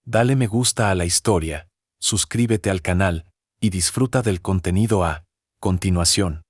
Dale me gusta a la historia, suscríbete al canal, y disfruta del contenido a continuación.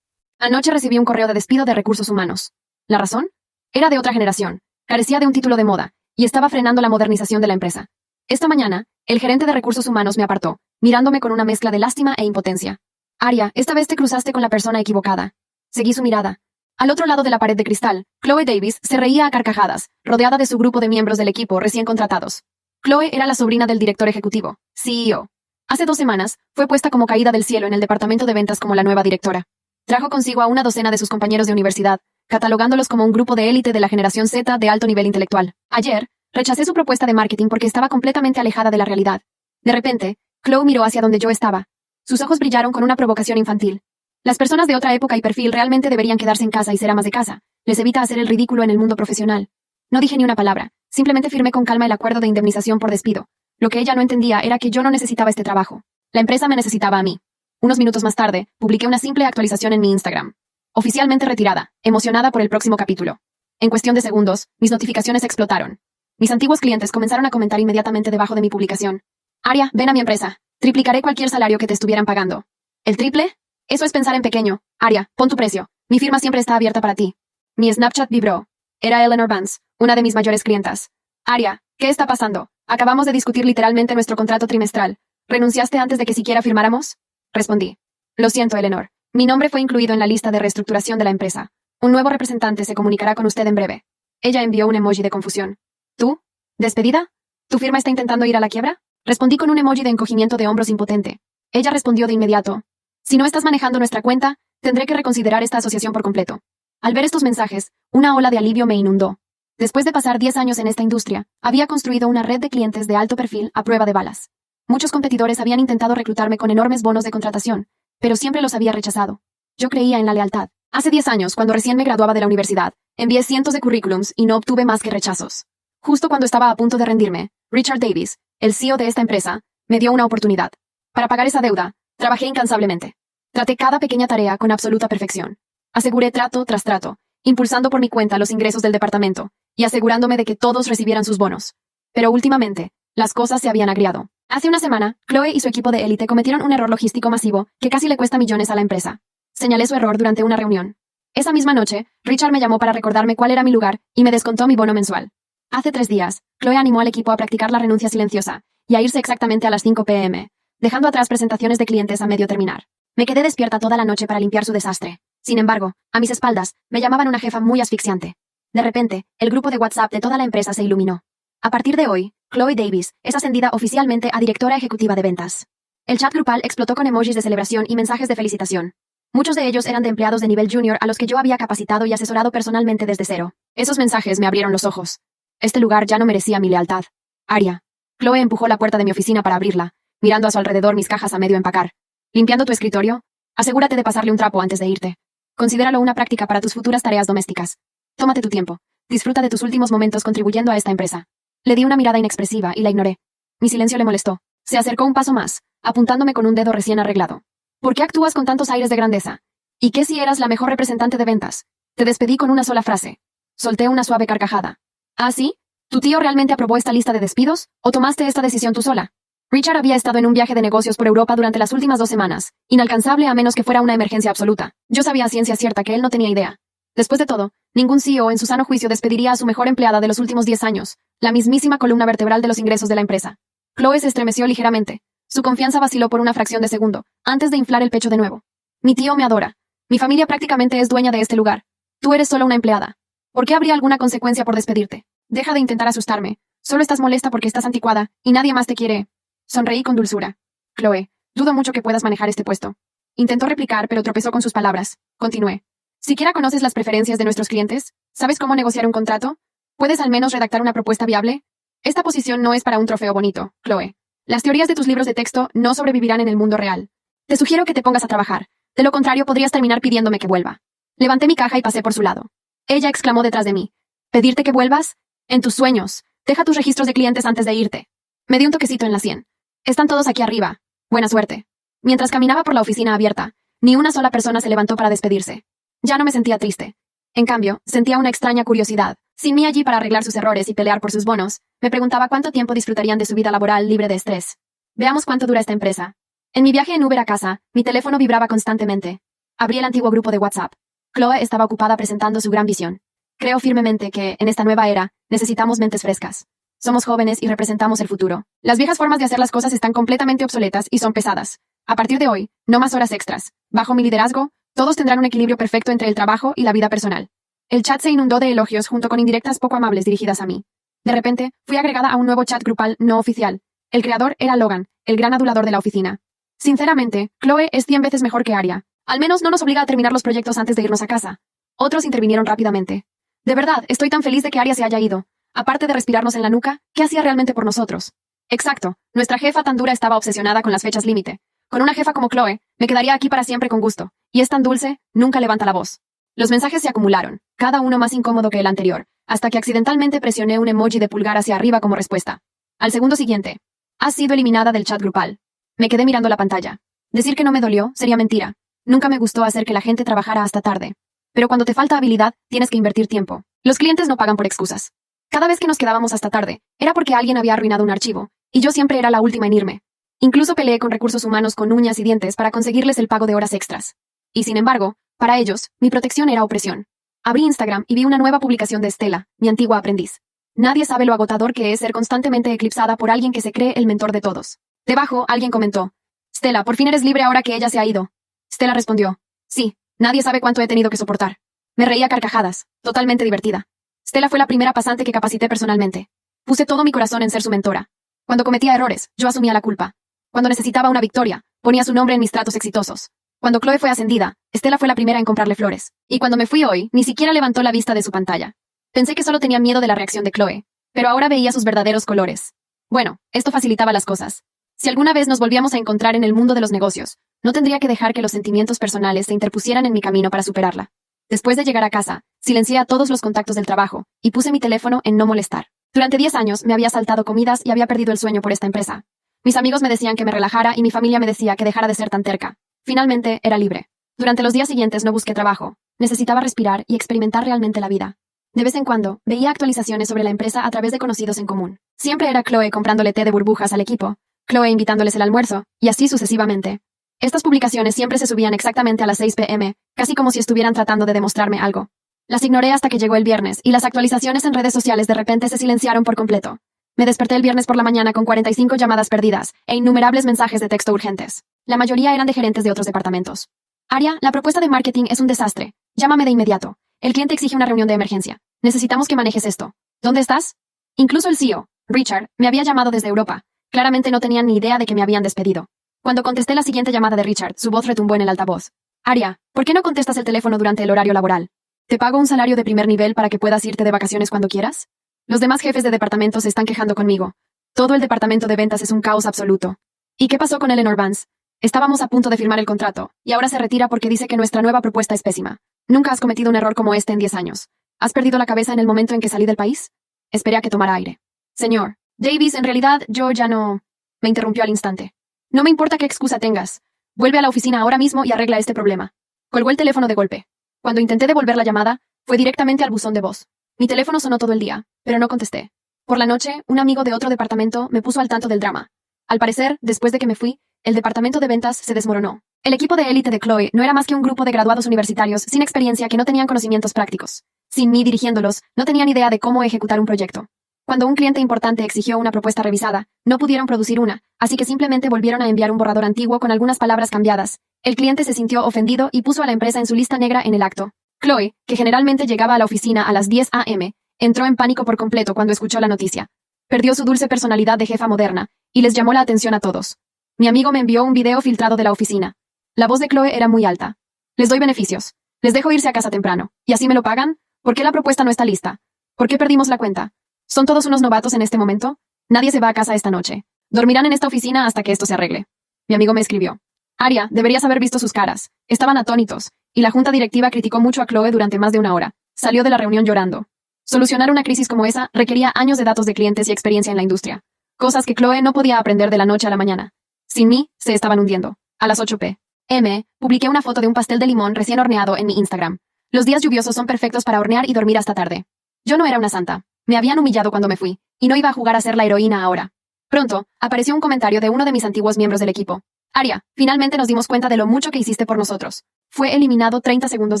Anoche recibí un correo de despido de recursos humanos. ¿La razón? Era de otra generación, carecía de un título de moda, y estaba frenando la modernización de la empresa. Esta mañana, el gerente de recursos humanos me apartó, mirándome con una mezcla de lástima e impotencia. Aria, esta vez te cruzaste con la persona equivocada. Seguí su mirada. Al otro lado de la pared de cristal, Chloe Davis se reía a carcajadas, rodeada de su grupo de miembros del equipo recién contratados. Chloe era la sobrina del director ejecutivo, CEO. Hace 2 semanas, fue puesta como caída del cielo en el departamento de ventas como la nueva directora. Trajo consigo a una docena de sus compañeros de universidad, catalogándolos como un grupo de élite de la generación Z de alto nivel intelectual. Ayer, rechacé su propuesta de marketing porque estaba completamente alejada de la realidad. De repente, Chloe miró hacia donde yo estaba. Sus ojos brillaron con una provocación infantil. Las personas de otra época y perfil realmente deberían quedarse en casa y ser amas de casa. Les evita hacer el ridículo en el mundo profesional. No dije ni una palabra, simplemente firmé con calma el acuerdo de indemnización por despido. Lo que ella no entendía era que yo no necesitaba este trabajo. La empresa me necesitaba a mí. Unos minutos más tarde, publiqué una simple actualización en mi Instagram. Oficialmente retirada, emocionada por el próximo capítulo. En cuestión de segundos, mis notificaciones explotaron. Mis antiguos clientes comenzaron a comentar inmediatamente debajo de mi publicación. Aria, ven a mi empresa. Triplicaré cualquier salario que te estuvieran pagando. ¿El triple? Eso es pensar en pequeño. Aria, pon tu precio. Mi firma siempre está abierta para ti. Mi Snapchat vibró. Era Eleanor Vance, una de mis mayores clientas. Aria, ¿qué está pasando? Acabamos de discutir literalmente nuestro contrato trimestral. ¿Renunciaste antes de que siquiera firmáramos? Respondí. Lo siento, Eleanor. Mi nombre fue incluido en la lista de reestructuración de la empresa. Un nuevo representante se comunicará con usted en breve. Ella envió un emoji de confusión. ¿Tú? ¿Despedida? ¿Tu firma está intentando ir a la quiebra? Respondí con un emoji de encogimiento de hombros impotente. Ella respondió de inmediato. Si no estás manejando nuestra cuenta, tendré que reconsiderar esta asociación por completo. Al ver estos mensajes, una ola de alivio me inundó. Después de pasar 10 años en esta industria, había construido una red de clientes de alto perfil a prueba de balas. Muchos competidores habían intentado reclutarme con enormes bonos de contratación, pero siempre los había rechazado. Yo creía en la lealtad. Hace 10 años, cuando recién me graduaba de la universidad, envié cientos de currículums y no obtuve más que rechazos. Justo cuando estaba a punto de rendirme, Richard Davis, el CEO de esta empresa, me dio una oportunidad. Para pagar esa deuda, trabajé incansablemente. Traté cada pequeña tarea con absoluta perfección. Aseguré trato tras trato, impulsando por mi cuenta los ingresos del departamento y asegurándome de que todos recibieran sus bonos. Pero últimamente, las cosas se habían agriado. Hace una semana, Chloe y su equipo de élite cometieron un error logístico masivo que casi le cuesta millones a la empresa. Señalé su error durante una reunión. Esa misma noche, Richard me llamó para recordarme cuál era mi lugar y me descontó mi bono mensual. Hace 3 días, Chloe animó al equipo a practicar la renuncia silenciosa y a irse exactamente a las 5 p.m., dejando atrás presentaciones de clientes a medio terminar. Me quedé despierta toda la noche para limpiar su desastre. Sin embargo, a mis espaldas, me llamaban una jefa muy asfixiante. De repente, el grupo de WhatsApp de toda la empresa se iluminó. A partir de hoy, Chloe Davis es ascendida oficialmente a directora ejecutiva de ventas. El chat grupal explotó con emojis de celebración y mensajes de felicitación. Muchos de ellos eran de empleados de nivel junior a los que yo había capacitado y asesorado personalmente desde cero. Esos mensajes me abrieron los ojos. Este lugar ya no merecía mi lealtad. Aria. Chloe empujó la puerta de mi oficina para abrirla, mirando a su alrededor mis cajas a medio empacar. ¿Limpiando tu escritorio? Asegúrate de pasarle un trapo antes de irte. Considéralo una práctica para tus futuras tareas domésticas. Tómate tu tiempo. Disfruta de tus últimos momentos contribuyendo a esta empresa. Le di una mirada inexpresiva y la ignoré. Mi silencio le molestó. Se acercó un paso más, apuntándome con un dedo recién arreglado. ¿Por qué actúas con tantos aires de grandeza? ¿Y qué si eras la mejor representante de ventas? Te despedí con una sola frase. Solté una suave carcajada. ¿Ah, sí? ¿Tu tío realmente aprobó esta lista de despidos? ¿O tomaste esta decisión tú sola? Richard había estado en un viaje de negocios por Europa durante las últimas 2 semanas, inalcanzable a menos que fuera una emergencia absoluta. Yo sabía a ciencia cierta que él no tenía idea. Después de todo, ningún CEO en su sano juicio despediría a su mejor empleada de los últimos 10 años, la mismísima columna vertebral de los ingresos de la empresa. Chloe se estremeció ligeramente. Su confianza vaciló por una fracción de segundo, antes de inflar el pecho de nuevo. Mi tío me adora. Mi familia prácticamente es dueña de este lugar. Tú eres solo una empleada. ¿Por qué habría alguna consecuencia por despedirte? Deja de intentar asustarme. Solo estás molesta porque estás anticuada, y nadie más te quiere. Sonreí con dulzura. Chloe, dudo mucho que puedas manejar este puesto. Intentó replicar, pero tropezó con sus palabras. Continué. ¿Siquiera conoces las preferencias de nuestros clientes? ¿Sabes cómo negociar un contrato? ¿Puedes al menos redactar una propuesta viable? Esta posición no es para un trofeo bonito, Chloe. Las teorías de tus libros de texto no sobrevivirán en el mundo real. Te sugiero que te pongas a trabajar. De lo contrario, podrías terminar pidiéndome que vuelva. Levanté mi caja y pasé por su lado. Ella exclamó detrás de mí. ¿Pedirte que vuelvas? En tus sueños. Deja tus registros de clientes antes de irte. Me di un toquecito en la sien. Están todos aquí arriba. Buena suerte. Mientras caminaba por la oficina abierta, ni una sola persona se levantó para despedirse. Ya no me sentía triste. En cambio, sentía una extraña curiosidad, Sin mí allí para arreglar sus errores y pelear por sus bonos, me preguntaba cuánto tiempo disfrutarían de su vida laboral libre de estrés. Veamos cuánto dura esta empresa. En mi viaje en Uber a casa, mi teléfono vibraba constantemente. Abrí el antiguo grupo de WhatsApp. Chloe estaba ocupada presentando su gran visión. Creo firmemente que, en esta nueva era, necesitamos mentes frescas. Somos jóvenes y representamos el futuro. Las viejas formas de hacer las cosas están completamente obsoletas y son pesadas. A partir de hoy, no más horas extras. Bajo mi liderazgo, todos tendrán un equilibrio perfecto entre el trabajo y la vida personal. El chat se inundó de elogios junto con indirectas poco amables dirigidas a mí. De repente, fui agregada a un nuevo chat grupal no oficial. El creador era Logan, el gran adulador de la oficina. Sinceramente, Chloe es 100 veces mejor que Aria. Al menos no nos obliga a terminar los proyectos antes de irnos a casa. Otros intervinieron rápidamente. De verdad, estoy tan feliz de que Aria se haya ido. Aparte de respirarnos en la nuca, ¿qué hacía realmente por nosotros? Exacto, nuestra jefa tan dura estaba obsesionada con las fechas límite. Con una jefa como Chloe, me quedaría aquí para siempre con gusto. Y es tan dulce, nunca levanta la voz. Los mensajes se acumularon, cada uno más incómodo que el anterior, hasta que accidentalmente presioné un emoji de pulgar hacia arriba como respuesta. Al segundo siguiente, has sido eliminada del chat grupal. Me quedé mirando la pantalla. Decir que no me dolió sería mentira. Nunca me gustó hacer que la gente trabajara hasta tarde. Pero cuando te falta habilidad, tienes que invertir tiempo. Los clientes no pagan por excusas. Cada vez que nos quedábamos hasta tarde, era porque alguien había arruinado un archivo, y yo siempre era la última en irme. Incluso peleé con recursos humanos con uñas y dientes para conseguirles el pago de horas extras. Y sin embargo, para ellos, mi protección era opresión. Abrí Instagram y vi una nueva publicación de Stella, mi antigua aprendiz. Nadie sabe lo agotador que es ser constantemente eclipsada por alguien que se cree el mentor de todos. Debajo, alguien comentó: Stella, por fin eres libre ahora que ella se ha ido. Stella respondió: sí, nadie sabe cuánto he tenido que soportar. Me reía a carcajadas, totalmente divertida. Stella fue la primera pasante que capacité personalmente. Puse todo mi corazón en ser su mentora. Cuando cometía errores, yo asumía la culpa. Cuando necesitaba una victoria, ponía su nombre en mis tratos exitosos. Cuando Chloe fue ascendida, Stella fue la primera en comprarle flores. Y cuando me fui hoy, ni siquiera levantó la vista de su pantalla. Pensé que solo tenía miedo de la reacción de Chloe, pero ahora veía sus verdaderos colores. Bueno, esto facilitaba las cosas. Si alguna vez nos volvíamos a encontrar en el mundo de los negocios, no tendría que dejar que los sentimientos personales se interpusieran en mi camino para superarla. Después de llegar a casa, silencié a todos los contactos del trabajo y puse mi teléfono en no molestar. Durante 10 años me había saltado comidas y había perdido el sueño por esta empresa. Mis amigos me decían que me relajara y mi familia me decía que dejara de ser tan terca. Finalmente, era libre. Durante los días siguientes no busqué trabajo. Necesitaba respirar y experimentar realmente la vida. De vez en cuando, veía actualizaciones sobre la empresa a través de conocidos en común. Siempre era Chloe comprándole té de burbujas al equipo, Chloe invitándoles el almuerzo, y así sucesivamente. Estas publicaciones siempre se subían exactamente a las 6 p.m., casi como si estuvieran tratando de demostrarme algo. Las ignoré hasta que llegó el viernes, y las actualizaciones en redes sociales de repente se silenciaron por completo. Me desperté el viernes por la mañana con 45 llamadas perdidas, e innumerables mensajes de texto urgentes. La mayoría eran de gerentes de otros departamentos. Aria, la propuesta de marketing es un desastre. Llámame de inmediato. El cliente exige una reunión de emergencia. Necesitamos que manejes esto. ¿Dónde estás? Incluso el CEO, Richard, me había llamado desde Europa. Claramente no tenían ni idea de que me habían despedido. Cuando contesté la siguiente llamada de Richard, su voz retumbó en el altavoz. Aria, ¿por qué no contestas el teléfono durante el horario laboral? ¿Te pago un salario de primer nivel para que puedas irte de vacaciones cuando quieras? Los demás jefes de departamento se están quejando conmigo. Todo el departamento de ventas es un caos absoluto. ¿Y qué pasó con Eleanor Vance? Estábamos a punto de firmar el contrato, y ahora se retira porque dice que nuestra nueva propuesta es pésima. Nunca has cometido un error como este en 10 años. ¿Has perdido la cabeza en el momento en que salí del país? Esperé a que tomara aire. Señor Davis, en realidad, yo ya no... Me interrumpió al instante. No me importa qué excusa tengas. Vuelve a la oficina ahora mismo y arregla este problema. Colgó el teléfono de golpe. Cuando intenté devolver la llamada, fue directamente al buzón de voz. Mi teléfono sonó todo el día, pero no contesté. Por la noche, un amigo de otro departamento me puso al tanto del drama. Al parecer, después de que me fui, el departamento de ventas se desmoronó. El equipo de élite de Chloe no era más que un grupo de graduados universitarios sin experiencia que no tenían conocimientos prácticos. Sin mí dirigiéndolos, no tenían idea de cómo ejecutar un proyecto. Cuando un cliente importante exigió una propuesta revisada, no pudieron producir una, así que simplemente volvieron a enviar un borrador antiguo con algunas palabras cambiadas. El cliente se sintió ofendido y puso a la empresa en su lista negra en el acto. Chloe, que generalmente llegaba a la oficina a las 10 a.m., entró en pánico por completo cuando escuchó la noticia. Perdió su dulce personalidad de jefa moderna, y les llamó la atención a todos. Mi amigo me envió un video filtrado de la oficina. La voz de Chloe era muy alta. Les doy beneficios. Les dejo irse a casa temprano. ¿Y así me lo pagan? ¿Por qué la propuesta no está lista? ¿Por qué perdimos la cuenta? ¿Son todos unos novatos en este momento? Nadie se va a casa esta noche. Dormirán en esta oficina hasta que esto se arregle. Mi amigo me escribió. Aria, deberías haber visto sus caras. Estaban atónitos, y la junta directiva criticó mucho a Chloe durante más de una hora. Salió de la reunión llorando. Solucionar una crisis como esa requería años de datos de clientes y experiencia en la industria. Cosas que Chloe no podía aprender de la noche a la mañana. Sin mí, se estaban hundiendo. A las 8 p.m., publiqué una foto de un pastel de limón recién horneado en mi Instagram. Los días lluviosos son perfectos para hornear y dormir hasta tarde. Yo no era una santa. Me habían humillado cuando me fui, y no iba a jugar a ser la heroína ahora. Pronto, apareció un comentario de uno de mis antiguos miembros del equipo. Aria, finalmente nos dimos cuenta de lo mucho que hiciste por nosotros. Fue eliminado 30 segundos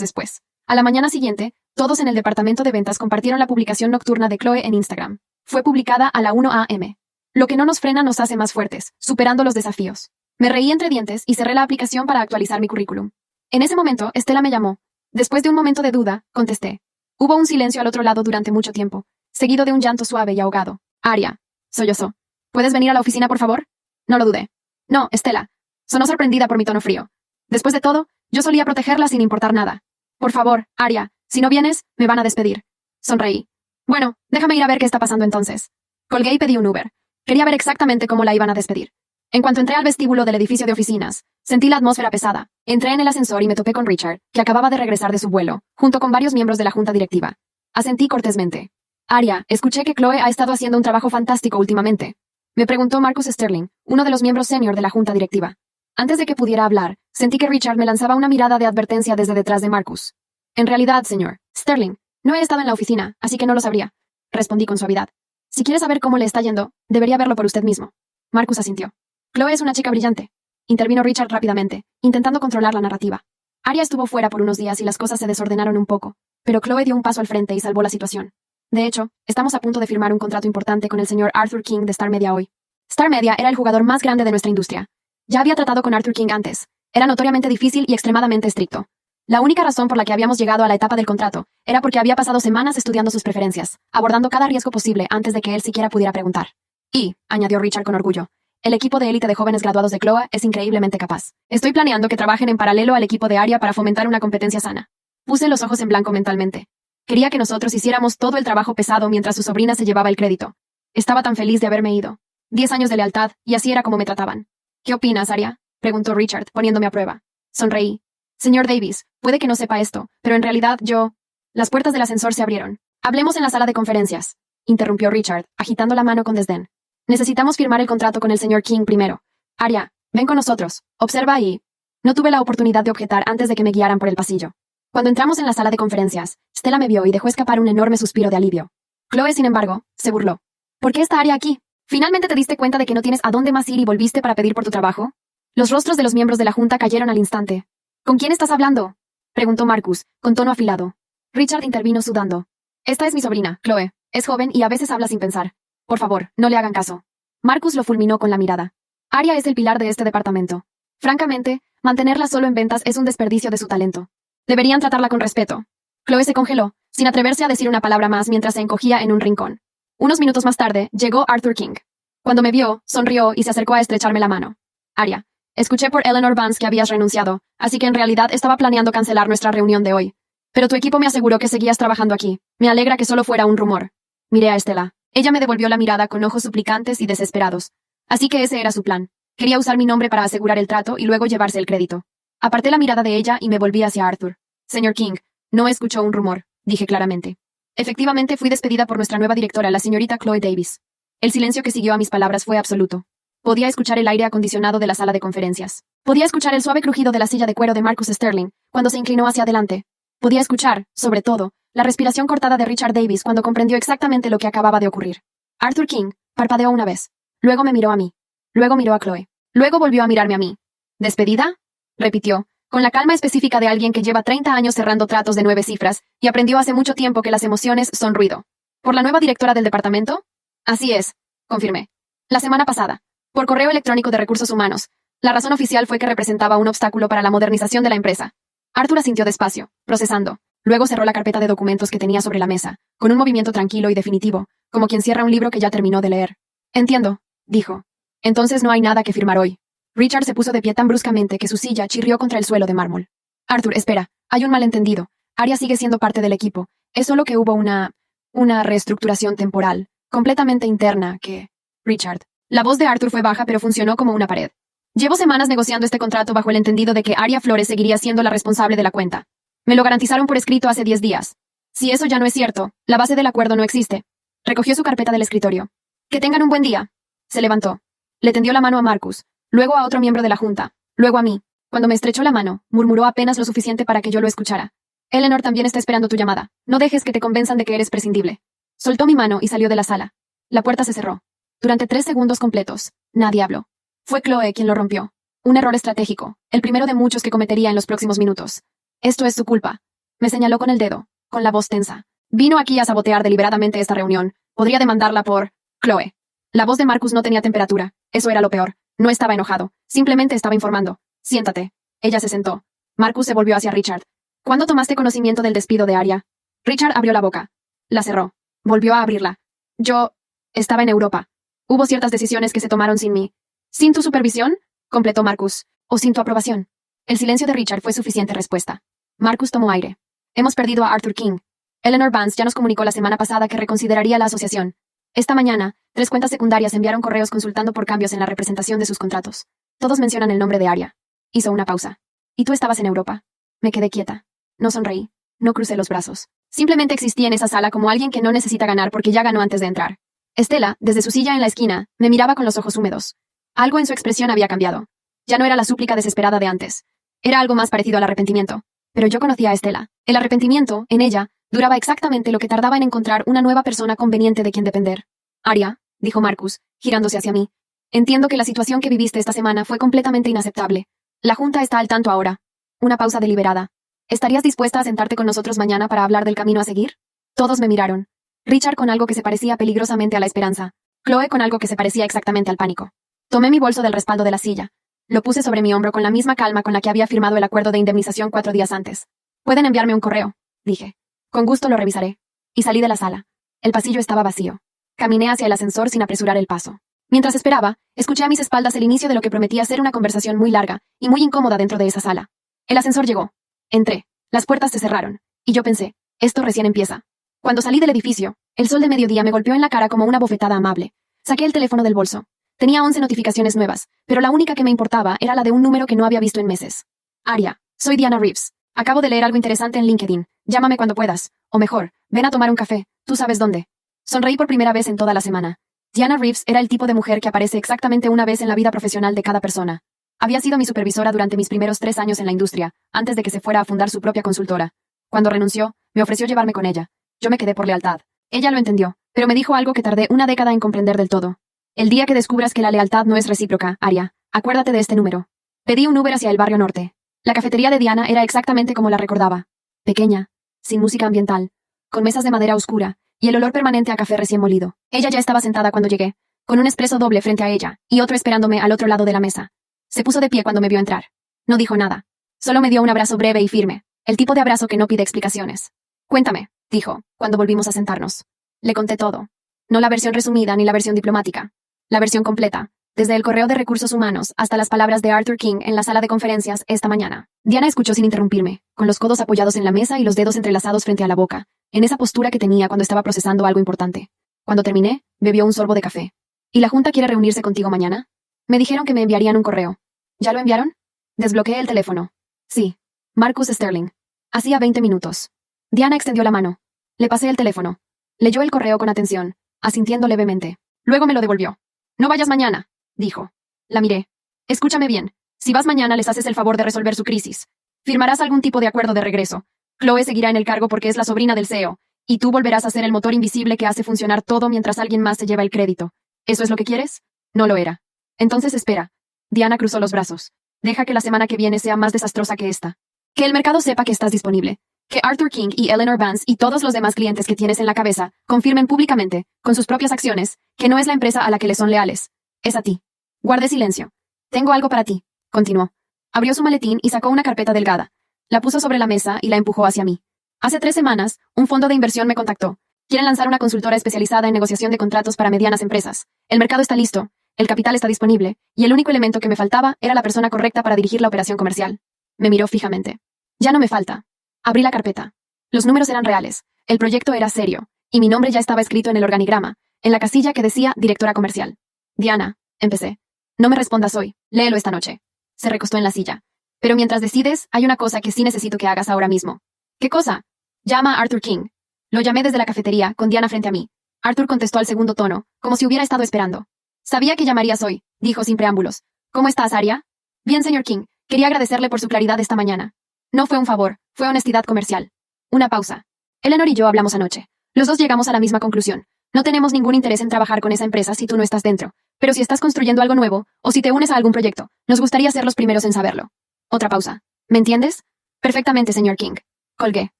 después. A la mañana siguiente, todos en el departamento de ventas compartieron la publicación nocturna de Chloe en Instagram. Fue publicada a la 1 a.m. Lo que no nos frena nos hace más fuertes, superando los desafíos. Me reí entre dientes y cerré la aplicación para actualizar mi currículum. En ese momento, Estela me llamó. Después de un momento de duda, contesté. Hubo un silencio al otro lado durante mucho tiempo, seguido de un llanto suave y ahogado. Aria, sollozó. ¿Puedes venir a la oficina, por favor? No lo dudé. No, Estela. Sonó sorprendida por mi tono frío. Después de todo, yo solía protegerla sin importar nada. Por favor, Aria, si no vienes, me van a despedir. Sonreí. Bueno, déjame ir a ver qué está pasando entonces. Colgué y pedí un Uber. Quería ver exactamente cómo la iban a despedir. En cuanto entré al vestíbulo del edificio de oficinas, sentí la atmósfera pesada. Entré en el ascensor y me topé con Richard, que acababa de regresar de su vuelo, junto con varios miembros de la junta directiva. Asentí cortésmente. Aria, escuché que Chloe ha estado haciendo un trabajo fantástico últimamente. Me preguntó Marcus Sterling, uno de los miembros senior de la junta directiva. Antes de que pudiera hablar, sentí que Richard me lanzaba una mirada de advertencia desde detrás de Marcus. En realidad, señor Sterling, no he estado en la oficina, así que no lo sabría. Respondí con suavidad. Si quiere saber cómo le está yendo, debería verlo por usted mismo. Marcus asintió. Chloe es una chica brillante. Intervino Richard rápidamente, intentando controlar la narrativa. Aria estuvo fuera por unos días y las cosas se desordenaron un poco, pero Chloe dio un paso al frente y salvó la situación. De hecho, estamos a punto de firmar un contrato importante con el señor Arthur King de Star Media hoy. Star Media era el jugador más grande de nuestra industria. Ya había tratado con Arthur King antes. Era notoriamente difícil y extremadamente estricto. La única razón por la que habíamos llegado a la etapa del contrato era porque había pasado semanas estudiando sus preferencias, abordando cada riesgo posible antes de que él siquiera pudiera preguntar. Y, añadió Richard con orgullo, el equipo de élite de jóvenes graduados de Chloe es increíblemente capaz. Estoy planeando que trabajen en paralelo al equipo de Aria para fomentar una competencia sana. Puse los ojos en blanco mentalmente. Quería que nosotros hiciéramos todo el trabajo pesado mientras su sobrina se llevaba el crédito. Estaba tan feliz de haberme ido. 10 años de lealtad, y así era como me trataban. ¿Qué opinas, Aria? Preguntó Richard, poniéndome a prueba. Sonreí. Señor Davis, puede que no sepa esto, pero en realidad yo... Las puertas del ascensor se abrieron. Hablemos en la sala de conferencias, interrumpió Richard, agitando la mano con desdén. Necesitamos firmar el contrato con el señor King primero. Aria, ven con nosotros. Observa ahí. No tuve la oportunidad de objetar antes de que me guiaran por el pasillo. Cuando entramos en la sala de conferencias, Stella me vio y dejó escapar un enorme suspiro de alivio. Chloe, sin embargo, se burló. ¿Por qué está Aria aquí? ¿Finalmente te diste cuenta de que no tienes a dónde más ir y volviste para pedir por tu trabajo? Los rostros de los miembros de la junta cayeron al instante. ¿Con quién estás hablando? Preguntó Marcus, con tono afilado. Richard intervino sudando. Esta es mi sobrina, Chloe. Es joven y a veces habla sin pensar. Por favor, no le hagan caso. Marcus lo fulminó con la mirada. Aria es el pilar de este departamento. Francamente, mantenerla solo en ventas es un desperdicio de su talento. Deberían tratarla con respeto. Chloe se congeló, sin atreverse a decir una palabra más mientras se encogía en un rincón. Unos minutos más tarde, llegó Arthur King. Cuando me vio, sonrió y se acercó a estrecharme la mano. Aria, escuché por Eleanor Vance que habías renunciado, así que en realidad estaba planeando cancelar nuestra reunión de hoy. Pero tu equipo me aseguró que seguías trabajando aquí. Me alegra que solo fuera un rumor. Miré a Estela. Ella me devolvió la mirada con ojos suplicantes y desesperados. Así que ese era su plan. Quería usar mi nombre para asegurar el trato y luego llevarse el crédito. Aparté la mirada de ella y me volví hacia Arthur. Señor King, no escuchó un rumor, dije claramente. Efectivamente fui despedida por nuestra nueva directora, la señorita Chloe Davis. El silencio que siguió a mis palabras fue absoluto. Podía escuchar el aire acondicionado de la sala de conferencias. Podía escuchar el suave crujido de la silla de cuero de Marcus Sterling cuando se inclinó hacia adelante. Podía escuchar, sobre todo, la respiración cortada de Richard Davis cuando comprendió exactamente lo que acababa de ocurrir. Arthur King parpadeó una vez. Luego me miró a mí. Luego miró a Chloe. Luego volvió a mirarme a mí. ¿Despedida? Repitió, con la calma específica de alguien que lleva 30 años cerrando tratos de 9 cifras y aprendió hace mucho tiempo que las emociones son ruido. ¿Por la nueva directora del departamento? Así es, confirmé. La semana pasada, por correo electrónico de recursos humanos. La razón oficial fue que representaba un obstáculo para la modernización de la empresa. Arthur asintió despacio, procesando. Luego cerró la carpeta de documentos que tenía sobre la mesa, con un movimiento tranquilo y definitivo, como quien cierra un libro que ya terminó de leer. Entiendo, dijo. Entonces no hay nada que firmar hoy. Richard se puso de pie tan bruscamente que su silla chirrió contra el suelo de mármol. Arthur, espera, hay un malentendido. Aria sigue siendo parte del equipo. Es solo que hubo una reestructuración temporal, completamente interna, que... Richard. La voz de Arthur fue baja pero funcionó como una pared. Llevo semanas negociando este contrato bajo el entendido de que Aria Flores seguiría siendo la responsable de la cuenta. Me lo garantizaron por escrito hace 10 días. Si eso ya no es cierto, la base del acuerdo no existe. Recogió su carpeta del escritorio. Que tengan un buen día. Se levantó. Le tendió la mano a Marcus, luego a otro miembro de la junta, luego a mí. Cuando me estrechó la mano, murmuró apenas lo suficiente para que yo lo escuchara. Eleanor también está esperando tu llamada. No dejes que te convenzan de que eres prescindible. Soltó mi mano y salió de la sala. La puerta se cerró. Durante 3 segundos completos, nadie habló. Fue Chloe quien lo rompió. Un error estratégico, el primero de muchos que cometería en los próximos minutos. Esto es su culpa. Me señaló con el dedo, con la voz tensa. Vino aquí a sabotear deliberadamente esta reunión. Podría demandarla por... Chloe. La voz de Marcus no tenía temperatura. Eso era lo peor. No estaba enojado. Simplemente estaba informando. Siéntate. Ella se sentó. Marcus se volvió hacia Richard. ¿Cuándo tomaste conocimiento del despido de Arya? Richard abrió la boca. La cerró. Volvió a abrirla. Yo... estaba en Europa. Hubo ciertas decisiones que se tomaron sin mí. ¿Sin tu supervisión? Completó Marcus. ¿O sin tu aprobación? El silencio de Richard fue suficiente respuesta. Marcus tomó aire. Hemos perdido a Arthur King. Eleanor Vance ya nos comunicó la semana pasada que reconsideraría la asociación. Esta mañana, 3 cuentas secundarias enviaron correos consultando por cambios en la representación de sus contratos. Todos mencionan el nombre de Arya. Hizo una pausa. ¿Y tú estabas en Europa? Me quedé quieta. No sonreí. No crucé los brazos. Simplemente existí en esa sala como alguien que no necesita ganar porque ya ganó antes de entrar. Estela, desde su silla en la esquina, me miraba con los ojos húmedos. Algo en su expresión había cambiado. Ya no era la súplica desesperada de antes. Era algo más parecido al arrepentimiento. Pero yo conocía a Estela. El arrepentimiento, en ella, duraba exactamente lo que tardaba en encontrar una nueva persona conveniente de quien depender. Arya, dijo Marcus, girándose hacia mí. Entiendo que la situación que viviste esta semana fue completamente inaceptable. La Junta está al tanto ahora. Una pausa deliberada. ¿Estarías dispuesta a sentarte con nosotros mañana para hablar del camino a seguir? Todos me miraron. Richard con algo que se parecía peligrosamente a la esperanza. Chloe con algo que se parecía exactamente al pánico. Tomé mi bolso del respaldo de la silla. Lo puse sobre mi hombro con la misma calma con la que había firmado el acuerdo de indemnización 4 días antes. Pueden enviarme un correo, dije. Con gusto lo revisaré. Y salí de la sala. El pasillo estaba vacío. Caminé hacia el ascensor sin apresurar el paso. Mientras esperaba, escuché a mis espaldas el inicio de lo que prometía ser una conversación muy larga y muy incómoda dentro de esa sala. El ascensor llegó. Entré. Las puertas se cerraron. Y yo pensé, esto recién empieza. Cuando salí del edificio, el sol de mediodía me golpeó en la cara como una bofetada amable. Saqué el teléfono del bolso. Tenía 11 notificaciones nuevas, pero la única que me importaba era la de un número que no había visto en meses. Arya, soy Diana Reeves. Acabo de leer algo interesante en LinkedIn. Llámame cuando puedas. O mejor, ven a tomar un café. Tú sabes dónde. Sonreí por primera vez en toda la semana. Diana Reeves era el tipo de mujer que aparece exactamente una vez en la vida profesional de cada persona. Había sido mi supervisora durante mis primeros 3 años en la industria, antes de que se fuera a fundar su propia consultora. Cuando renunció, me ofreció llevarme con ella. Yo me quedé por lealtad. Ella lo entendió, pero me dijo algo que tardé una década en comprender del todo. El día que descubras que la lealtad no es recíproca, Arya, acuérdate de este número. Pedí un Uber hacia el barrio norte. La cafetería de Diana era exactamente como la recordaba. Pequeña, sin música ambiental, con mesas de madera oscura, y el olor permanente a café recién molido. Ella ya estaba sentada cuando llegué, con un espresso doble frente a ella, y otro esperándome al otro lado de la mesa. Se puso de pie cuando me vio entrar. No dijo nada. Solo me dio un abrazo breve y firme, el tipo de abrazo que no pide explicaciones. Cuéntame, dijo, cuando volvimos a sentarnos. Le conté todo. No la versión resumida ni la versión diplomática. La versión completa, desde el correo de recursos humanos hasta las palabras de Arthur King en la sala de conferencias esta mañana. Diana escuchó sin interrumpirme, con los codos apoyados en la mesa y los dedos entrelazados frente a la boca, en esa postura que tenía cuando estaba procesando algo importante. Cuando terminé, bebió un sorbo de café. ¿Y la Junta quiere reunirse contigo mañana? Me dijeron que me enviarían un correo. ¿Ya lo enviaron? Desbloqueé el teléfono. Sí. Marcus Sterling. Hacía 20 minutos. Diana extendió la mano. Le pasé el teléfono. Leyó el correo con atención, asintiendo levemente. Luego me lo devolvió. No vayas mañana, dijo. La miré. Escúchame bien. Si vas mañana les haces el favor de resolver su crisis. Firmarás algún tipo de acuerdo de regreso. Chloe seguirá en el cargo porque es la sobrina del CEO, y tú volverás a ser el motor invisible que hace funcionar todo mientras alguien más se lleva el crédito. ¿Eso es lo que quieres? No lo era. Entonces espera. Diana cruzó los brazos. Deja que la semana que viene sea más desastrosa que esta. Que el mercado sepa que estás disponible. Que Arthur King y Eleanor Vance y todos los demás clientes que tienes en la cabeza confirmen públicamente, con sus propias acciones, que no es la empresa a la que le son leales. Es a ti. Guarde silencio. Tengo algo para ti, continuó. Abrió su maletín y sacó una carpeta delgada. La puso sobre la mesa y la empujó hacia mí. Hace 3 semanas, un fondo de inversión me contactó. Quieren lanzar una consultora especializada en negociación de contratos para medianas empresas. El mercado está listo, el capital está disponible, y el único elemento que me faltaba era la persona correcta para dirigir la operación comercial. Me miró fijamente. Ya no me falta. Abrí la carpeta. Los números eran reales, el proyecto era serio, y mi nombre ya estaba escrito en el organigrama, en la casilla que decía directora comercial. Diana, empecé. No me respondas hoy, léelo esta noche. Se recostó en la silla. Pero mientras decides, hay una cosa que sí necesito que hagas ahora mismo. ¿Qué cosa? Llama a Arthur King. Lo llamé desde la cafetería, con Diana frente a mí. Arthur contestó al segundo tono, como si hubiera estado esperando. Sabía que llamarías hoy, dijo sin preámbulos. ¿Cómo estás, Arya? Bien, señor King. Quería agradecerle por su claridad esta mañana. No fue un favor, fue honestidad comercial. Una pausa. Eleanor y yo hablamos anoche. Los dos llegamos a la misma conclusión. No tenemos ningún interés en trabajar con esa empresa si tú no estás dentro. Pero si estás construyendo algo nuevo, o si te unes a algún proyecto, nos gustaría ser los primeros en saberlo. Otra pausa. ¿Me entiendes? Perfectamente, señor King. Colgué.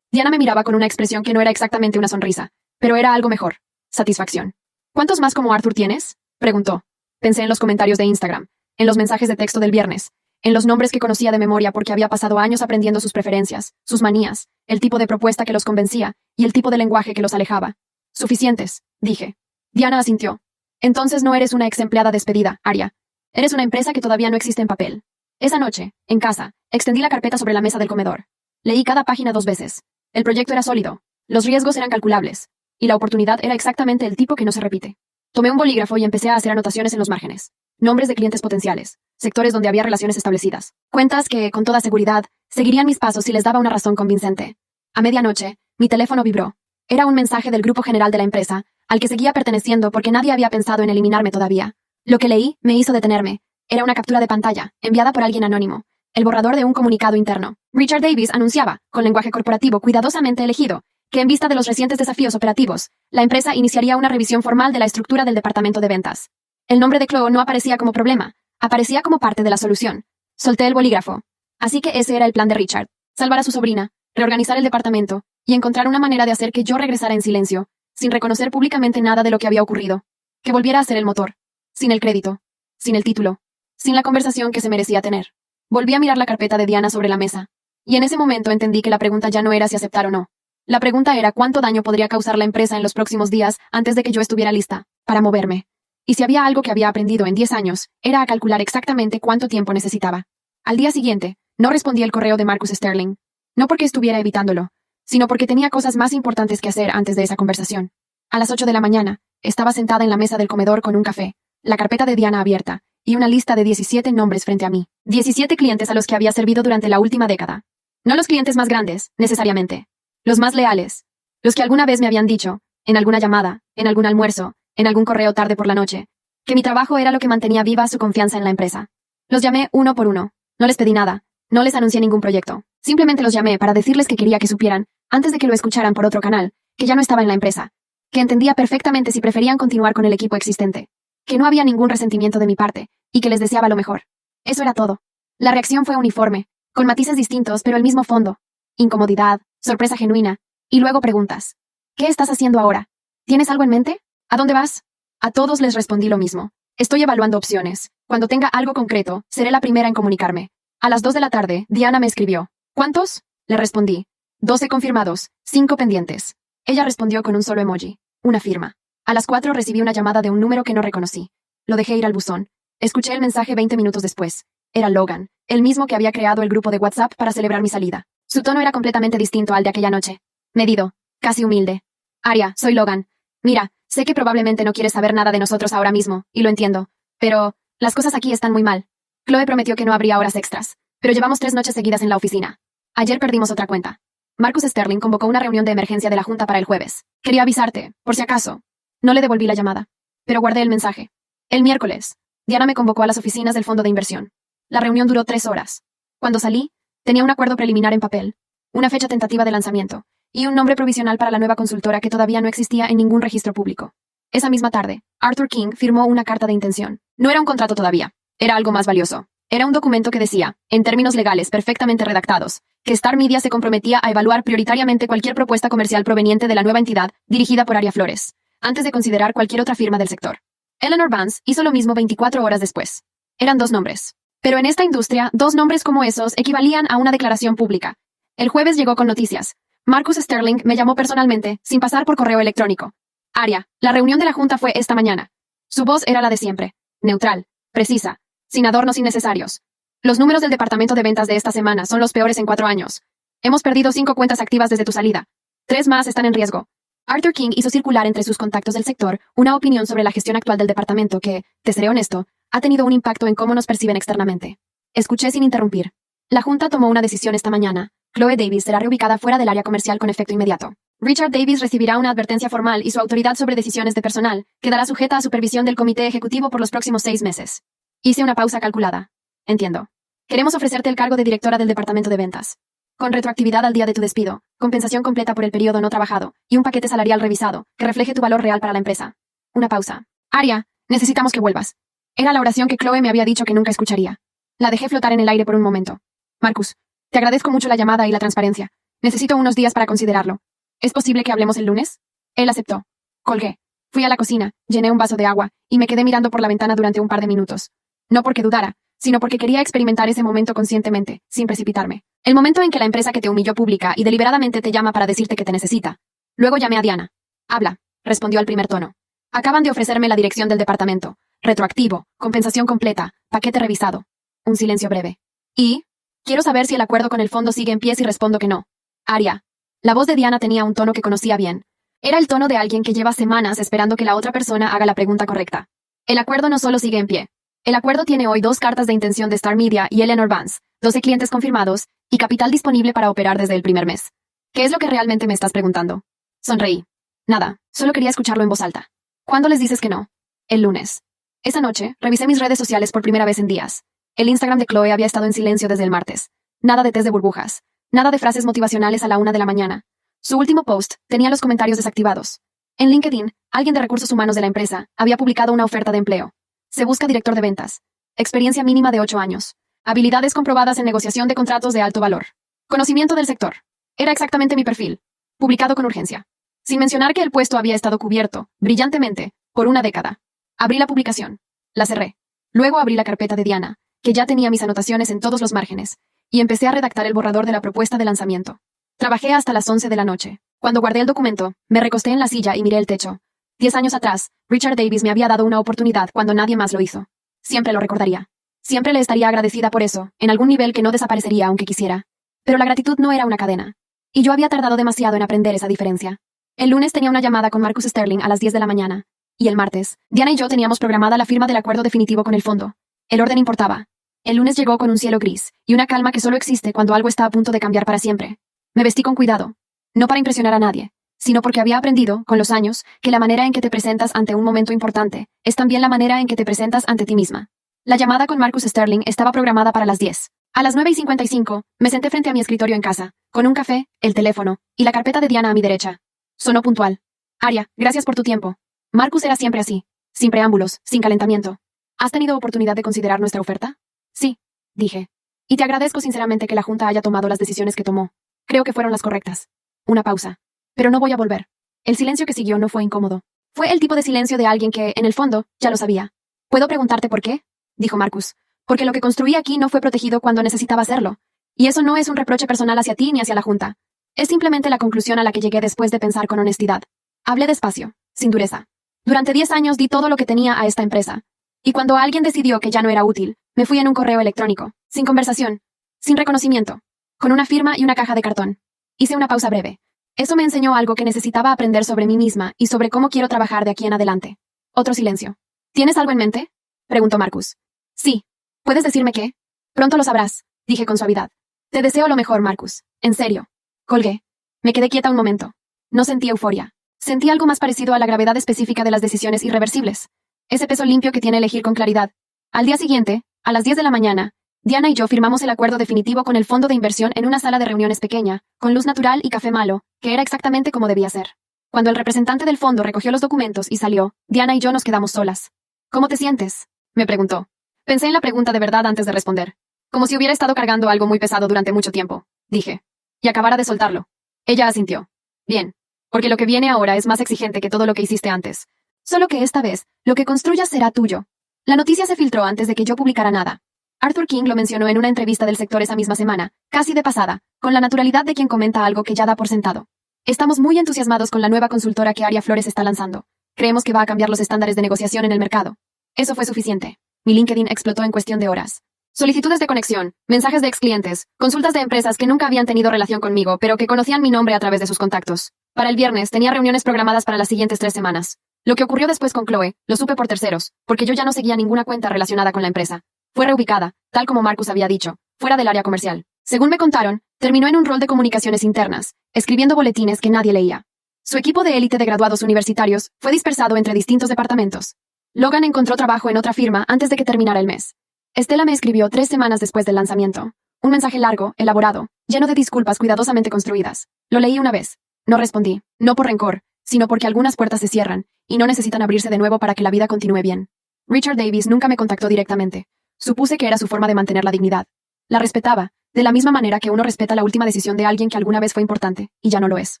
Diana me miraba con una expresión que no era exactamente una sonrisa, pero era algo mejor. Satisfacción. ¿Cuántos más como Arthur tienes? Preguntó. Pensé en los comentarios de Instagram, en los mensajes de texto del viernes, en los nombres que conocía de memoria porque había pasado años aprendiendo sus preferencias, sus manías, el tipo de propuesta que los convencía y el tipo de lenguaje que los alejaba. Suficientes, dije. Diana asintió. Entonces no eres una ex empleada despedida, Arya. Eres una empresa que todavía no existe en papel. Esa noche, en casa, extendí la carpeta sobre la mesa del comedor. Leí cada página 2 veces. El proyecto era sólido, los riesgos eran calculables, y la oportunidad era exactamente el tipo que no se repite. Tomé un bolígrafo y empecé a hacer anotaciones en los márgenes. Nombres de clientes potenciales, sectores donde había relaciones establecidas, cuentas que, con toda seguridad, seguirían mis pasos si les daba una razón convincente. A medianoche, mi teléfono vibró. Era un mensaje del grupo general de la empresa, al que seguía perteneciendo porque nadie había pensado en eliminarme todavía. Lo que leí me hizo detenerme. Era una captura de pantalla, enviada por alguien anónimo. El borrador de un comunicado interno. Richard Davis anunciaba, con lenguaje corporativo cuidadosamente elegido, que en vista de los recientes desafíos operativos, la empresa iniciaría una revisión formal de la estructura del departamento de ventas. El nombre de Chloe no aparecía como problema, aparecía como parte de la solución. Solté el bolígrafo. Así que ese era el plan de Richard. Salvar a su sobrina, reorganizar el departamento, y encontrar una manera de hacer que yo regresara en silencio, sin reconocer públicamente nada de lo que había ocurrido. Que volviera a ser el motor. Sin el crédito. Sin el título. Sin la conversación que se merecía tener. Volví a mirar la carpeta de Diana sobre la mesa. Y en ese momento entendí que la pregunta ya no era si aceptar o no. La pregunta era cuánto daño podría causar la empresa en los próximos días antes de que yo estuviera lista para moverme. Y si había algo que había aprendido en 10 años, era a calcular exactamente cuánto tiempo necesitaba. Al día siguiente, no respondí el correo de Marcus Sterling. No porque estuviera evitándolo, sino porque tenía cosas más importantes que hacer antes de esa conversación. A las 8 de la mañana, estaba sentada en la mesa del comedor con un café, la carpeta de Diana abierta, y una lista de 17 nombres frente a mí. 17 clientes a los que había servido durante la última década. No los clientes más grandes, necesariamente. Los más leales. Los que alguna vez me habían dicho, en alguna llamada, en algún almuerzo, en algún correo tarde por la noche, que mi trabajo era lo que mantenía viva su confianza en la empresa. Los llamé uno por uno. No les pedí nada. No les anuncié ningún proyecto. Simplemente los llamé para decirles que quería que supieran, antes de que lo escucharan por otro canal, que ya no estaba en la empresa. Que entendía perfectamente si preferían continuar con el equipo existente. Que no había ningún resentimiento de mi parte, y que les deseaba lo mejor. Eso era todo. La reacción fue uniforme, con matices distintos pero el mismo fondo. Incomodidad, sorpresa genuina, y luego preguntas. ¿Qué estás haciendo ahora? ¿Tienes algo en mente? ¿A dónde vas? A todos les respondí lo mismo. Estoy evaluando opciones. Cuando tenga algo concreto, seré la primera en comunicarme. A las 2 de la tarde, Diana me escribió. ¿Cuántos? Le respondí. 12 confirmados, 5 pendientes. Ella respondió con un solo emoji, una firma. A las 4 recibí una llamada de un número que no reconocí. Lo dejé ir al buzón. Escuché el mensaje 20 minutos después. Era Logan, el mismo que había creado el grupo de WhatsApp para celebrar mi salida. Su tono era completamente distinto al de aquella noche. Medido, casi humilde. Arya, soy Logan. Mira, sé que probablemente no quieres saber nada de nosotros ahora mismo, y lo entiendo. Pero, las cosas aquí están muy mal. Chloe prometió que no habría horas extras, pero llevamos 3 noches seguidas en la oficina. Ayer perdimos otra cuenta. Marcus Sterling convocó una reunión de emergencia de la junta para el jueves. Quería avisarte, por si acaso. No le devolví la llamada, pero guardé el mensaje. El miércoles, Diana me convocó a las oficinas del fondo de inversión. La reunión duró 3 horas. Cuando salí, tenía un acuerdo preliminar en papel, una fecha tentativa de lanzamiento, y un nombre provisional para la nueva consultora que todavía no existía en ningún registro público. Esa misma tarde, Arthur King firmó una carta de intención. No era un contrato todavía, era algo más valioso. Era un documento que decía, en términos legales perfectamente redactados, que Star Media se comprometía a evaluar prioritariamente cualquier propuesta comercial proveniente de la nueva entidad, dirigida por Arya Flores, antes de considerar cualquier otra firma del sector. Eleanor Vance hizo lo mismo 24 horas después. Eran 2 nombres. Pero en esta industria, 2 nombres como esos equivalían a una declaración pública. El jueves llegó con noticias. Marcus Sterling me llamó personalmente, sin pasar por correo electrónico. Arya, la reunión de la junta fue esta mañana. Su voz era la de siempre. Neutral, precisa, sin adornos innecesarios. Los números del departamento de ventas de esta semana son los peores en 4 años. Hemos perdido 5 cuentas activas desde tu salida. 3 más están en riesgo. Arthur King hizo circular entre sus contactos del sector una opinión sobre la gestión actual del departamento que, te seré honesto, ha tenido un impacto en cómo nos perciben externamente. Escuché sin interrumpir. La junta tomó una decisión esta mañana. Chloe Davis será reubicada fuera del área comercial con efecto inmediato. Richard Davis recibirá una advertencia formal y su autoridad sobre decisiones de personal quedará sujeta a supervisión del comité ejecutivo por los próximos 6 meses. Hice una pausa calculada. Entiendo. Queremos ofrecerte el cargo de directora del departamento de ventas. con retroactividad al día de tu despido, compensación completa por el periodo no trabajado, y un paquete salarial revisado, que refleje tu valor real para la empresa. Una pausa. Aria, necesitamos que vuelvas. Era la oración que Chloe me había dicho que nunca escucharía. La dejé flotar en el aire por un momento. Marcus, te agradezco mucho la llamada y la transparencia. Necesito unos días para considerarlo. ¿Es posible que hablemos el lunes? Él aceptó. Colgué. Fui a la cocina, llené un vaso de agua, y me quedé mirando por la ventana durante un par de minutos. No porque dudara, sino porque quería experimentar ese momento conscientemente, sin precipitarme. El momento en que la empresa que te humilló pública y deliberadamente te llama para decirte que te necesita. Luego llamé a Diana. Habla, respondió al primer tono. Acaban de ofrecerme la dirección del departamento. Retroactivo, compensación completa, paquete revisado. Un silencio breve. Y, quiero saber si el acuerdo con el fondo sigue en pie si respondo que no. Aria. La voz de Diana tenía un tono que conocía bien. Era el tono de alguien que lleva semanas esperando que la otra persona haga la pregunta correcta. El acuerdo no solo sigue en pie. El acuerdo tiene hoy 2 cartas de intención de Star Media y Eleanor Vance, 12 clientes confirmados, y capital disponible para operar desde el primer mes. ¿Qué es lo que realmente me estás preguntando? Sonreí. Nada, solo quería escucharlo en voz alta. ¿Cuándo les dices que no? El lunes. Esa noche, revisé mis redes sociales por primera vez en días. El Instagram de Chloe había estado en silencio desde el martes. Nada de test de burbujas. Nada de frases motivacionales a la 1 de la mañana. Su último post tenía los comentarios desactivados. En LinkedIn, alguien de recursos humanos de la empresa había publicado una oferta de empleo. Se busca director de ventas. Experiencia mínima de 8 años. Habilidades comprobadas en negociación de contratos de alto valor. Conocimiento del sector. Era exactamente mi perfil. Publicado con urgencia. Sin mencionar que el puesto había estado cubierto, brillantemente, por 1 década. Abrí la publicación. La cerré. Luego abrí la carpeta de Diana, que ya tenía mis anotaciones en todos los márgenes, y empecé a redactar el borrador de la propuesta de lanzamiento. Trabajé hasta las 11 de la noche. Cuando guardé el documento, me recosté en la silla y miré el techo. 10 años atrás, Richard Davis me había dado una oportunidad cuando nadie más lo hizo. Siempre lo recordaría. Siempre le estaría agradecida por eso, en algún nivel que no desaparecería aunque quisiera. Pero la gratitud no era una cadena. Y yo había tardado demasiado en aprender esa diferencia. El lunes tenía una llamada con Marcus Sterling a las 10 de la mañana. Y el martes, Diana y yo teníamos programada la firma del acuerdo definitivo con el fondo. El orden importaba. El lunes llegó con un cielo gris, y una calma que solo existe cuando algo está a punto de cambiar para siempre. Me vestí con cuidado. No para impresionar a nadie, sino porque había aprendido, con los años, que la manera en que te presentas ante un momento importante es también la manera en que te presentas ante ti misma. La llamada con Marcus Sterling estaba programada para las 10. A las 9:55, me senté frente a mi escritorio en casa, con un café, el teléfono, y la carpeta de Diana a mi derecha. Sonó puntual. Aria, gracias por tu tiempo. Marcus era siempre así, sin preámbulos, sin calentamiento. ¿Has tenido oportunidad de considerar nuestra oferta? Sí, dije. Y te agradezco sinceramente que la Junta haya tomado las decisiones que tomó. Creo que fueron las correctas. Una pausa. Pero no voy a volver. El silencio que siguió no fue incómodo. Fue el tipo de silencio de alguien que, en el fondo, ya lo sabía. ¿Puedo preguntarte por qué? Dijo Marcus. Porque lo que construí aquí no fue protegido cuando necesitaba serlo. Y eso no es un reproche personal hacia ti ni hacia la Junta. Es simplemente la conclusión a la que llegué después de pensar con honestidad. Hablé despacio, sin dureza. Durante 10 años di todo lo que tenía a esta empresa. Y cuando alguien decidió que ya no era útil, me fui en un correo electrónico, sin conversación, sin reconocimiento, con una firma y una caja de cartón. Hice una pausa breve. Eso me enseñó algo que necesitaba aprender sobre mí misma y sobre cómo quiero trabajar de aquí en adelante. Otro silencio. ¿Tienes algo en mente? Preguntó Marcus. Sí. ¿Puedes decirme qué? Pronto lo sabrás, dije con suavidad. Te deseo lo mejor, Marcus. En serio. Colgué. Me quedé quieta un momento. No sentí euforia. Sentí algo más parecido a la gravedad específica de las decisiones irreversibles. Ese peso limpio que tiene elegir con claridad. Al día siguiente, a las 10 de la mañana, Diana y yo firmamos el acuerdo definitivo con el fondo de inversión en una sala de reuniones pequeña, con luz natural y café malo, que era exactamente como debía ser. Cuando el representante del fondo recogió los documentos y salió, Diana y yo nos quedamos solas. ¿Cómo te sientes?, me preguntó. Pensé en la pregunta de verdad antes de responder. Como si hubiera estado cargando algo muy pesado durante mucho tiempo, dije. Y acabara de soltarlo. Ella asintió. Bien. Porque lo que viene ahora es más exigente que todo lo que hiciste antes. Solo que esta vez, lo que construyas será tuyo. La noticia se filtró antes de que yo publicara nada. Arthur King lo mencionó en una entrevista del sector esa misma semana, casi de pasada, con la naturalidad de quien comenta algo que ya da por sentado. Estamos muy entusiasmados con la nueva consultora que Aria Flores está lanzando. Creemos que va a cambiar los estándares de negociación en el mercado. Eso fue suficiente. Mi LinkedIn explotó en cuestión de horas. Solicitudes de conexión, mensajes de exclientes, consultas de empresas que nunca habían tenido relación conmigo, pero que conocían mi nombre a través de sus contactos. Para el viernes tenía reuniones programadas para las siguientes 3 semanas. Lo que ocurrió después con Chloe, lo supe por terceros, porque yo ya no seguía ninguna cuenta relacionada con la empresa. Fue reubicada, tal como Marcus había dicho, fuera del área comercial. Según me contaron, terminó en un rol de comunicaciones internas, escribiendo boletines que nadie leía. Su equipo de élite de graduados universitarios fue dispersado entre distintos departamentos. Logan encontró trabajo en otra firma antes de que terminara el mes. Estela me escribió 3 semanas después del lanzamiento. Un mensaje largo, elaborado, lleno de disculpas cuidadosamente construidas. Lo leí una vez. No respondí, no por rencor, sino porque algunas puertas se cierran, y no necesitan abrirse de nuevo para que la vida continúe bien. Richard Davis nunca me contactó directamente. Supuse que era su forma de mantener la dignidad. La respetaba, de la misma manera que uno respeta la última decisión de alguien que alguna vez fue importante, y ya no lo es.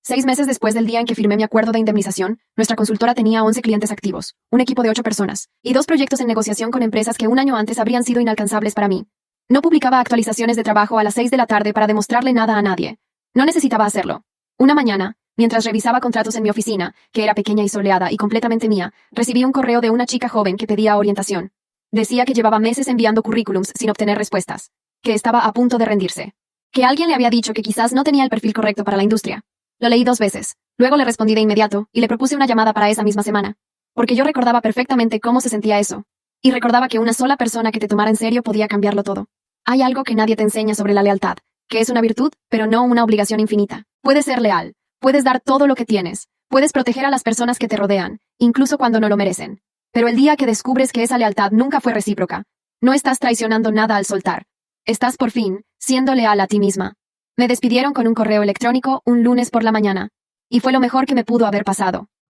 6 meses después del día en que firmé mi acuerdo de indemnización, nuestra consultora tenía 11 clientes activos, un equipo de 8 personas, y 2 proyectos en negociación con empresas que un año antes habrían sido inalcanzables para mí. No publicaba actualizaciones de trabajo a las 6 de la tarde para demostrarle nada a nadie. No necesitaba hacerlo. Una mañana, mientras revisaba contratos en mi oficina, que era pequeña y soleada y completamente mía, recibí un correo de una chica joven que pedía orientación. Decía que llevaba meses enviando currículums sin obtener respuestas, que estaba a punto de rendirse, que alguien le había dicho que quizás no tenía el perfil correcto para la industria. Lo leí 2 veces, luego le respondí de inmediato y le propuse una llamada para esa misma semana, porque yo recordaba perfectamente cómo se sentía eso, y recordaba que una sola persona que te tomara en serio podía cambiarlo todo. Hay algo que nadie te enseña sobre la lealtad, que es una virtud, pero no una obligación infinita. Puedes ser leal, puedes dar todo lo que tienes, puedes proteger a las personas que te rodean, incluso cuando no lo merecen. Pero el día que descubres que esa lealtad nunca fue recíproca, no estás traicionando nada al soltar. Estás por fin siendo leal a ti misma. Me despidieron con un correo electrónico un lunes por la mañana, y fue lo mejor que me pudo haber pasado.